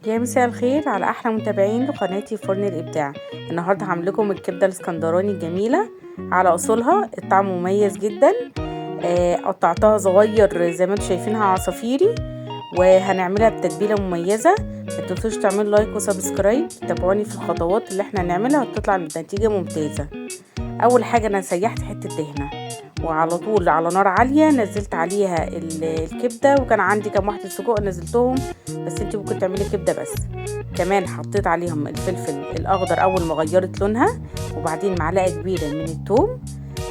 يا مساء الخير على احلى متابعين لقناتي فرن الابداع. النهارده هعمل لكم الكبده الاسكندراني الجميله على اصولها. الطعم مميز جدا. قطعتها صغير زي ما انتم شايفينها عصافيري، وهنعملها بتتبيله مميزه. ما تنسوش تعملوا لايك وسبسكرايب، تابعوني في الخطوات اللي احنا هنعملها وتطلع النتيجه ممتازه. اول حاجه انا سيحت حته دهنه وعلى طول على نار عاليه نزلت عليها الكبده، وكان عندي كام واحده سجق نزلتهم، بس انت ممكن تعملي كبده بس. كمان حطيت عليهم الفلفل الاخضر اول ما غيرت لونها، وبعدين معلقه كبيره من الثوم.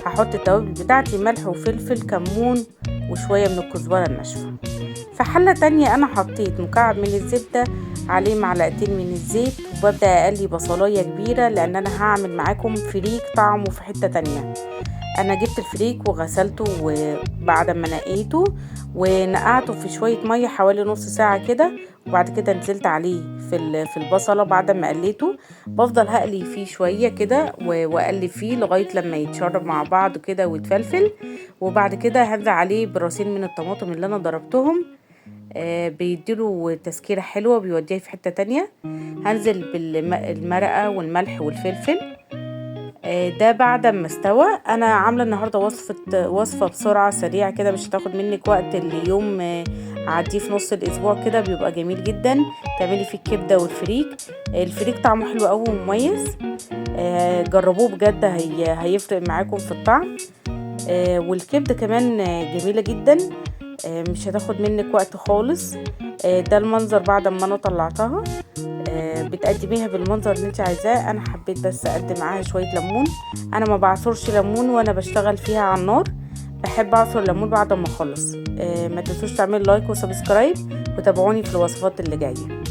هحط التوابل بتاعتي ملح وفلفل كمون وشويه من الكزبره الناشفه. في حله تانية انا حطيت مكعب من الزبده عليه معلقتين من الزيت، وببدا اقلي بصلايه كبيره لان انا هعمل معاكم فريك طعمه في حته تانية. انا جبت الفريك وغسلته، وبعد ما نقيته ونقعته في شويه ميه حوالي نص ساعه كده، وبعد كده نزلت عليه في البصله. بعد ما قليته بفضل هقلي فيه شويه كده واقلب فيه لغايه لما يتشرب مع بعض كده ويتفلفل. وبعد كده هنزل عليه براسين من الطماطم اللي انا ضربتهم، بيديله تسكيره حلوه بيوديه في حته تانية. هنزل بالمرقه والملح والفلفل. ده بعد ما استوى. انا عامله النهارده وصفه بسرعه سريعه كده، مش هتاخد منك وقت. اليوم عديه في نص الاسبوع كده بيبقى جميل جدا. تعملي فيه الكبده والفريك. الفريك طعمه حلو قوي ومميز. جربوه بجد، هيفرق معاكم في الطعم. والكبده كمان جميله جدا، مش هتاخد منك وقت خالص. ده المنظر بعد ما انا طلعتها. بتقدميها بالمنظر اللي انت عايزاه. انا حبيت بس اقدم معاها شويه ليمون. انا ما بعصرش ليمون وانا بشتغل فيها على النار، بحب اعصر ليمون بعد ما اخلص. ما تنسوش تعملوا لايك وسبسكرايب، وتابعوني في الوصفات اللي جايه.